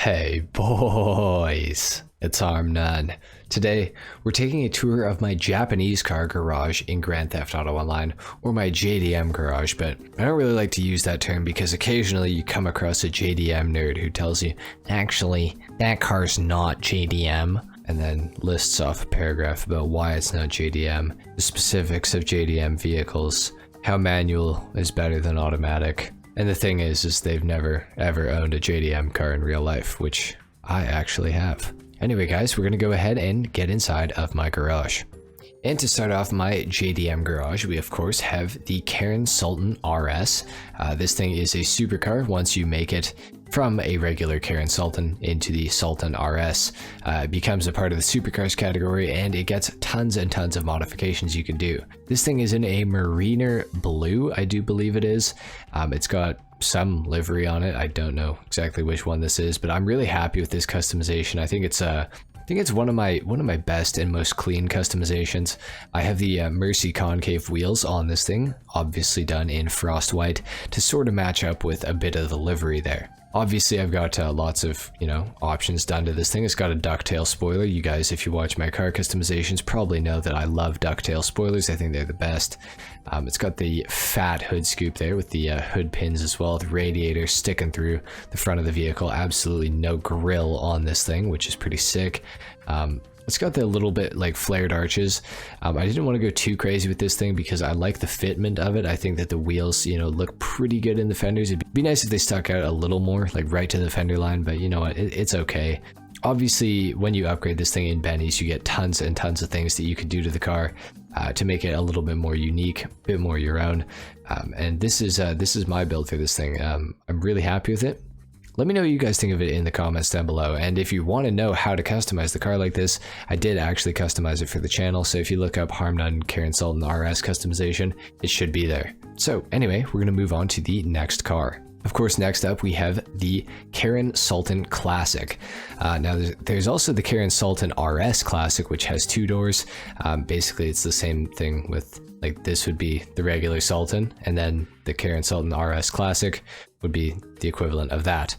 Hey boys, it's HarmNone. Today, we're taking a tour of my Japanese car garage in Grand Theft Auto Online, or my JDM garage, but I don't really like to use that term because occasionally you come across a JDM nerd who tells you, actually, that car's not JDM, and then lists off a paragraph about why it's not JDM, the specifics of JDM vehicles, how manual is better than automatic. And the thing is they've never ever owned a JDM car in real life, which I actually have. Anyway guys, we're gonna go ahead and get inside of my garage. And to start off my JDM garage, we of course have the Sultan RS. This thing is a supercar. Once you make it from a regular Sultan into the Sultan RS, it becomes a part of the supercars category, and it gets tons and tons of modifications you can do. This thing is in a mariner blue, I do believe it is. It's got some livery on it. I don't know exactly which one this is, but I'm really happy with this customization. I think it's one of my best and most clean customizations. I have the Mercy concave wheels on this thing, obviously done in frost white to sort of match up with a bit of the livery there. Obviously, I've got lots of, options done to this thing. It's got a ducktail spoiler. You guys, if you watch my car customizations, probably know that I love ducktail spoilers. I think they're the best. It's got the fat hood scoop there with the hood pins as well, the radiator sticking through the front of the vehicle. Absolutely no grill on this thing, which is pretty sick. It's got the little bit like flared arches. I didn't want to go too crazy with this thing because I like the fitment of it. I think that the wheels, look pretty good in the fenders. It'd be nice if they stuck out a little more, like right to the fender line, but you know what, it's okay. Obviously, when you upgrade this thing in Benny's, you get tons and tons of things that you could do to the car to make it a little bit more unique, a bit more your own. And this is my build for this thing. I'm really happy with it. Let me know what you guys think of it in the comments down below, and if you want to know how to customize the car like this, I did actually customize it for the channel, so if you look up HarmNone Sultan RS customization, it should be there. So anyway, we're going to move on to the next car. Of course, next up we have the Sultan Classic. Now there's also the Sultan RS Classic, which has two doors. Basically it's the same thing with, like, this would be the regular Sultan, and then the Sultan RS Classic would be the equivalent of that.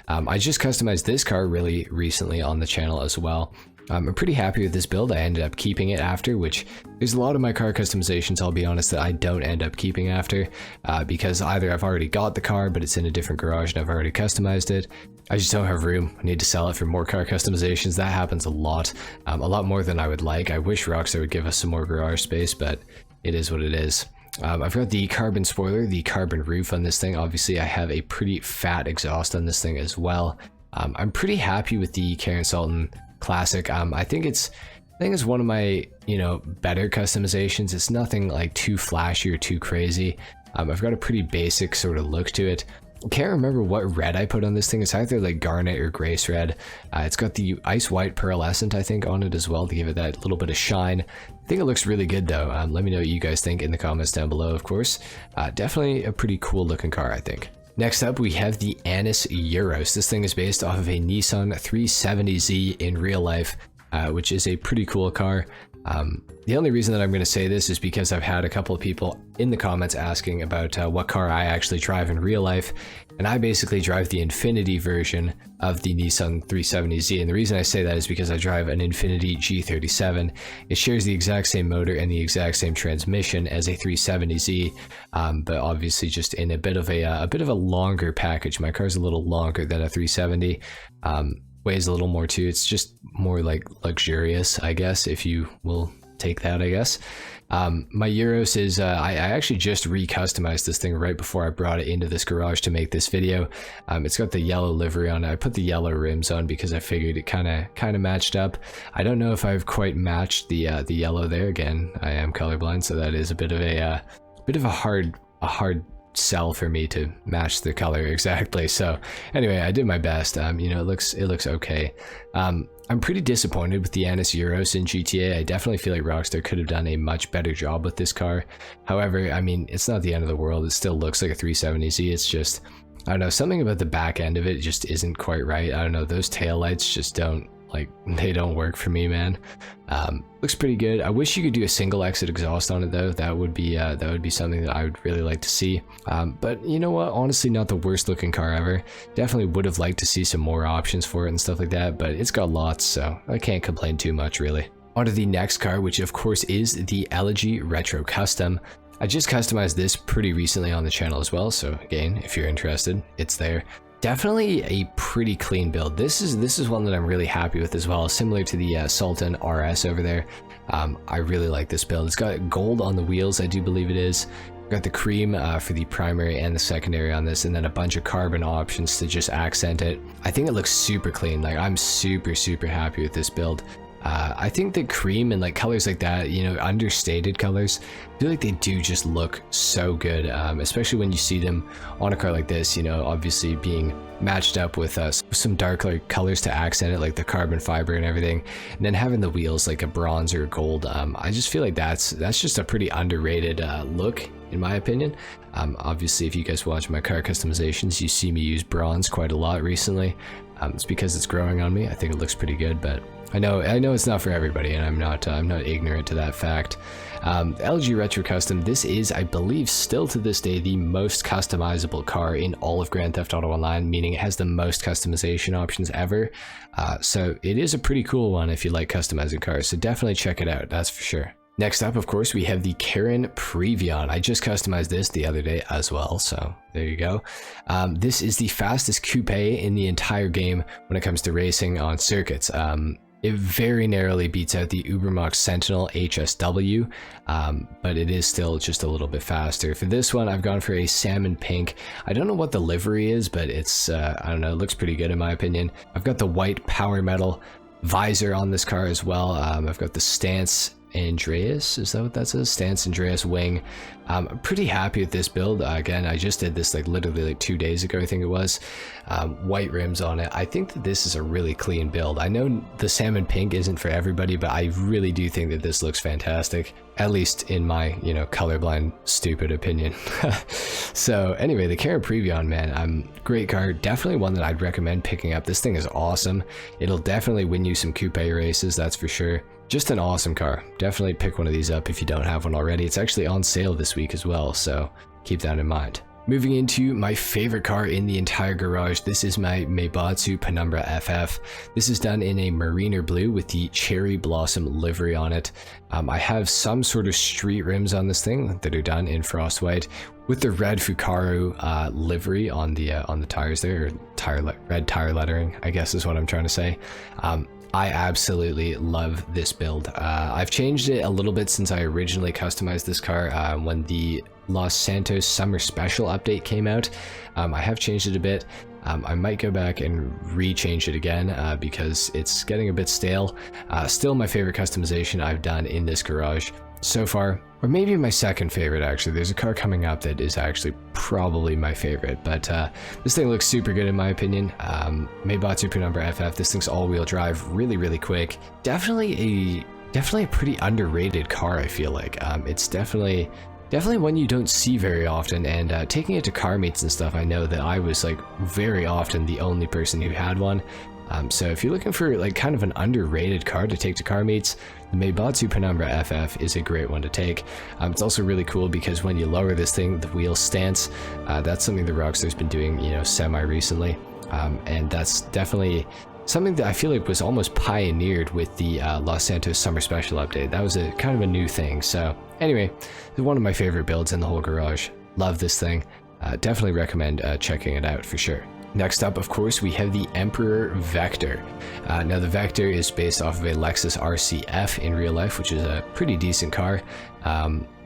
I just customized this car really recently on the channel as well. I'm pretty happy with this build. I ended up keeping it after, which there's a lot of my car customizations, I'll be honest, that I don't end up keeping after because either I've already got the car but it's in a different garage and I've already customized it. I just don't have room. I need to sell it for more car customizations. That happens a lot more than I would like. I wish Rockstar would give us some more garage space, but it is what it is. I've got the carbon spoiler, the carbon roof on this thing. Obviously, I have a pretty fat exhaust on this thing as well. I'm pretty happy with the Sultan Classic. I think it's one of my, better customizations. It's nothing like too flashy or too crazy. I've got a pretty basic sort of look to it. I can't remember what red I put on this thing. It's either like garnet or grace red. It's got the ice white pearlescent, I think, on it as well to give it that little bit of shine. I think it looks really good though. Let me know what you guys think in the comments down below, of course. Definitely a pretty cool looking car, I think. Next up, we have the Anis Euros. This thing is based off of a Nissan 370Z in real life, which is a pretty cool car. The only reason that I'm going to say this is because I've had a couple of people in the comments asking about what car I actually drive in real life, and I basically drive the Infiniti version of the Nissan 370Z, and the reason I say that is because I drive an Infiniti G37. It shares the exact same motor and the exact same transmission as a 370Z, but obviously just in a bit of a longer package. My car's a little longer than a 370. Weighs a little more too. It's just more like luxurious, I guess, if you will take that, I guess. My Euros is, I actually just recustomized this thing right before I brought it into this garage to make this video. It's got the yellow livery on it. I put the yellow rims on because I figured it kind of matched up. I don't know if I've quite matched the yellow there. Again, I am colorblind, so that is a bit of a hard sell for me to match the color exactly. So anyway, I did my best. It looks okay. I'm pretty disappointed with the Anis Euros in GTA. I definitely feel like Rockstar could have done a much better job with this car. However, I mean, it's not the end of the world. It still looks like a 370Z. It's just, I don't know, something about the back end of it just isn't quite right. I don't know, those taillights just don't like they don't work for me, man. Looks pretty good. I wish you could do a single exit exhaust on it though. That would be something that I would really like to see. But you know what, honestly, not the worst looking car ever. Definitely would have liked to see some more options for it and stuff like that, but it's got lots, so I can't complain too much really. On to the next car, which of course is the LG Retro Custom. I just customized this pretty recently on the channel as well, so again, if you're interested, it's there. Definitely a pretty clean build. This is one that I'm really happy with as well, similar to the Sultan RS over there. I really like this build. It's got gold on the wheels, I do believe it is. Got the cream for the primary and the secondary on this, and then a bunch of carbon options to just accent it. I think it looks super clean. Like, I'm super happy with this build. I think the cream and like colors like that, you know, understated colors, I feel like they do just look so good, especially when you see them on a car like this, you know, obviously being matched up with some darker colors to accent it, like the carbon fiber and everything, and then having the wheels like a bronze or a gold. I just feel like that's just a pretty underrated look, in my opinion. Obviously, if you guys watch my car customizations, you see me use bronze quite a lot recently. It's because it's growing on me. I think it looks pretty good, but I know it's not for everybody, and I'm not ignorant to that fact. LG Retro Custom, this is, I believe, still to this day, the most customizable car in all of Grand Theft Auto Online, meaning it has the most customization options ever. So it is a pretty cool one if you like customizing cars, so definitely check it out, that's for sure. Next up, of course, we have the Karin Previon. I just customized this the other day as well, so there you go. This is the fastest coupe in the entire game when it comes to racing on circuits. It very narrowly beats out the Ubermax Sentinel HSW, but it is still just a little bit faster. For this one, I've gone for a salmon pink. I don't know what the livery is, but it's, I don't know, it looks pretty good in my opinion. I've got the white power metal visor on this car as well. I've got the Stance Andreas, is that what that says? Stance Andreas wing. I'm pretty happy with this build. Again, I just did this like literally like 2 days ago, I think it was. White rims on it. I think that this is a really clean build. I know the salmon pink isn't for everybody, but I really do think that this looks fantastic, at least in my, you know, colorblind stupid opinion. So anyway, the Karin Previon, man, great car. Definitely one that I'd recommend picking up. This thing is awesome. It'll definitely win you some coupe races, that's for sure. Just an awesome car. Definitely pick one of these up if you don't have one already. It's actually on sale this week as well, so keep that in mind. Moving into my favorite car in the entire garage, this is my Mazda Penumbra FF. This is done in a mariner blue with the cherry blossom livery on it. I have some sort of street rims on this thing that are done in frost white with the red Fukaru livery on the tires there, or red tire lettering, I guess is what I'm trying to say. I absolutely love this build. I've changed it a little bit since I originally customized this car when the Los Santos Summer Special update came out. I have changed it a bit. I might go back and re-change it again because it's getting a bit stale. Still my favorite customization I've done in this garage so far, or maybe my second favorite actually. There's a car coming up that is actually probably my favorite, but this thing looks super good in my opinion. Mazda Penumbra FF, this thing's all-wheel drive, really quick. Definitely a pretty underrated car, I feel like. It's definitely one you don't see very often, and taking it to car meets and stuff, I know that I was like very often the only person who had one. So if you're looking for like kind of an underrated car to take to car meets, the Mazda Penumbra FF is a great one to take. It's also really cool because when you lower this thing, the wheel stance, that's something the Rockstar's been doing, you know, semi-recently. And that's definitely something that I feel like was almost pioneered with the Los Santos Summer Special update. That was a kind of a new thing. So anyway, it's one of my favorite builds in the whole garage. Love this thing. Definitely recommend checking it out for sure. Next up, of course, we have the Emperor Vector. Now, the Vector is based off of a Lexus RCF in real life, which is a pretty decent car.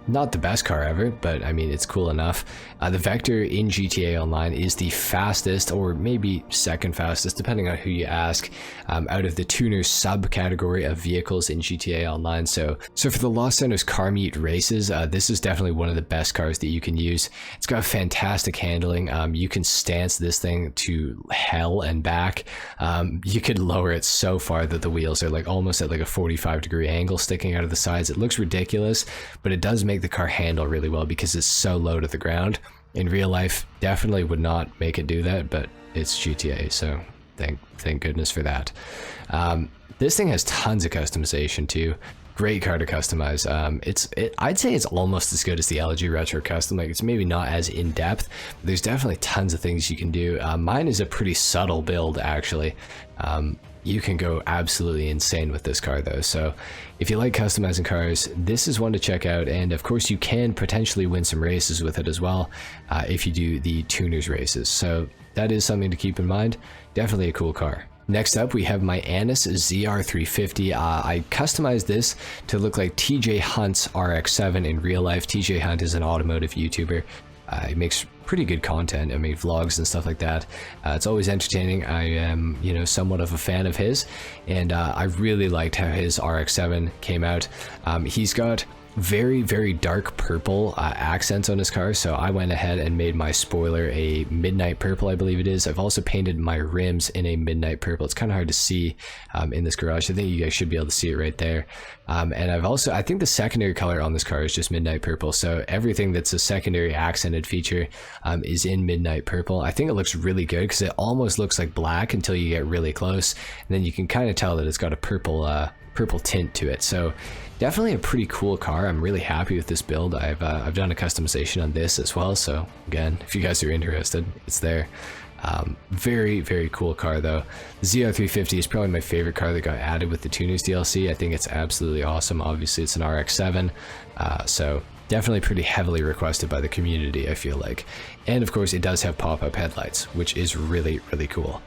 Not the best car ever, but I mean, it's cool enough. The Vector in GTA Online is the fastest, or maybe second fastest, depending on who you ask, out of the tuner subcategory of vehicles in GTA Online. So for the Los Santos car meet races, this is definitely one of the best cars that you can use. It's got fantastic handling. You can stance this thing to hell and back. You could lower it so far that the wheels are like almost at like a 45-degree angle sticking out of the sides. It looks ridiculous, but it does make the car handle really well because it's so low to the ground. In real life, definitely would not make it do that, but it's GTA, so Thank goodness for that. This thing has tons of customization too. Great car to customize. I'd say it's almost as good as the LG Retro Custom. Like, it's maybe not as in depth, but there's definitely tons of things you can do. Mine is a pretty subtle build, actually. You can go absolutely insane with this car though. So if you like customizing cars, this is one to check out. And of course, you can potentially win some races with it as well if you do the tuners races. So that is something to keep in mind. Definitely a cool car. Next up, we have my Annis ZR350. I customized this to look like TJ Hunt's RX-7 in real life. TJ Hunt is an automotive YouTuber. He makes pretty good content. I mean, vlogs and stuff like that. It's always entertaining. I am, you know, somewhat of a fan of his, and I really liked how his RX-7 came out. He's got very dark purple accents on his car, so I went ahead and made my spoiler a midnight purple, I believe it is. I've also painted my rims in a midnight purple. It's kind of hard to see in this garage. I think you guys should be able to see it right there. And I think the secondary color on this car is just midnight purple, so everything that's a secondary accented feature is in midnight purple. I think it looks really good because it almost looks like black until you get really close, and then you can kind of tell that it's got a purple tint to it. So definitely a pretty cool car. I'm really happy with this build. I've done a customization on this as well, so again, if you guys are interested, it's there. Very cool car though. The ZR350 is probably my favorite car that got added with the Tuners DLC. I think it's absolutely awesome. Obviously it's an RX-7, so definitely pretty heavily requested by the community, I feel like. And of course it does have pop-up headlights, which is really cool.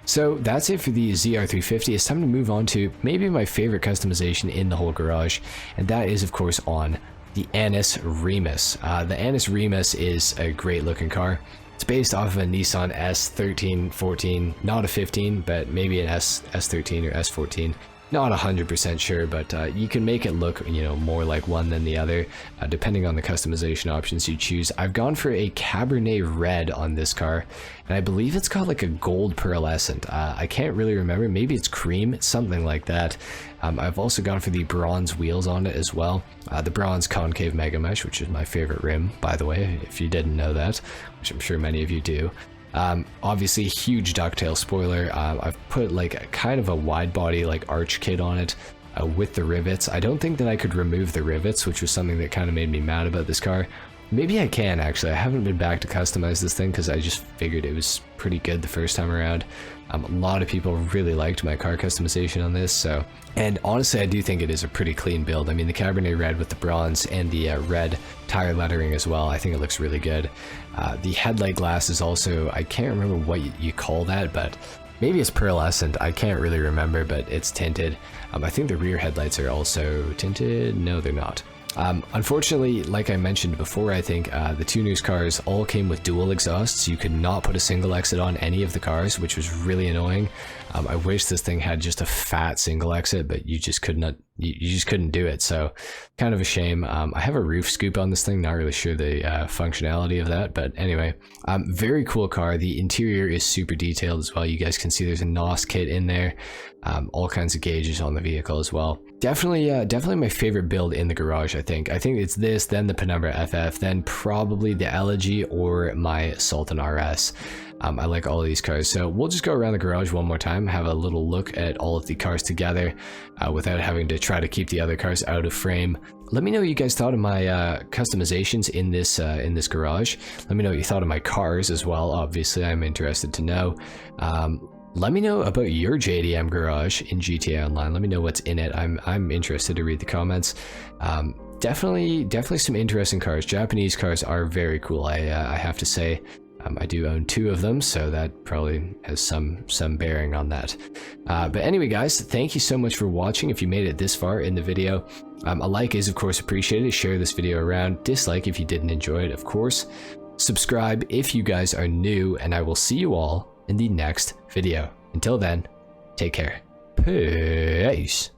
So that's it for the ZR350. It's time to move on to maybe my favorite customization in the whole garage, and that is of course on the Annis Remus. The Annis Remus is a great looking car. It's based off of a Nissan S13, 14, not a 15, but maybe an S13 or S14. Not 100% sure, but you can make it look, you know, more like one than the other, depending on the customization options you choose. I've gone for a Cabernet Red on this car, and I believe it's got like a gold pearlescent. I can't really remember. Maybe it's cream, something like that. I've also gone for the bronze wheels on it as well. The bronze concave mega mesh, which is my favorite rim, by the way, if you didn't know that, which I'm sure many of you do. Obviously huge ducktail spoiler. I've put like a kind of a wide body like arch kit on it with the rivets. I don't think that I could remove the rivets, which was something that kind of made me mad about this car. Maybe I can actually. I haven't been back to customize this thing because I just figured it was pretty good the first time around. A lot of people really liked my car customization on this, so. And honestly, I do think it is a pretty clean build. I mean, the Cabernet Red with the bronze and the red tire lettering as well, I think it looks really good. The headlight glass is also, I can't remember what you call that, but maybe it's pearlescent. I can't really remember, but it's tinted. I think the rear headlights are also tinted. No, they're not. Unfortunately, like I mentioned before, I think the Tuners cars all came with dual exhausts. You could not put a single exit on any of the cars, which was really annoying. I wish this thing had just a fat single exit, but you just could not. You just couldn't do it, so kind of a shame. I have a roof scoop on this thing, not really sure the functionality of that, but anyway, very cool car. The interior is super detailed as well. You guys can see there's a NOS kit in there, all kinds of gauges on the vehicle as well. Definitely my favorite build in the garage. I think it's this, then the Penumbra FF, then probably the LG or my Sultan RS. I like all of these cars, so we'll just go around the garage one more time, have a little look at all of the cars together without having to try to keep the other cars out of frame. Let me know what you guys thought of my customizations in this garage. Let me know what you thought of my cars as well. Obviously, I'm interested to know. Let me know about your JDM garage in GTA Online. Let me know what's in it. I'm interested to read the comments. Definitely some interesting cars. Japanese cars are very cool, I have to say. I do own 2 of them, so that probably has some bearing on that. But anyway, guys, thank you so much for watching. If you made it this far in the video, a like is of course appreciated. Share this video around. Dislike if you didn't enjoy it, of course. Subscribe if you guys are new, and I will see you all in the next video. Until then, take care. Peace.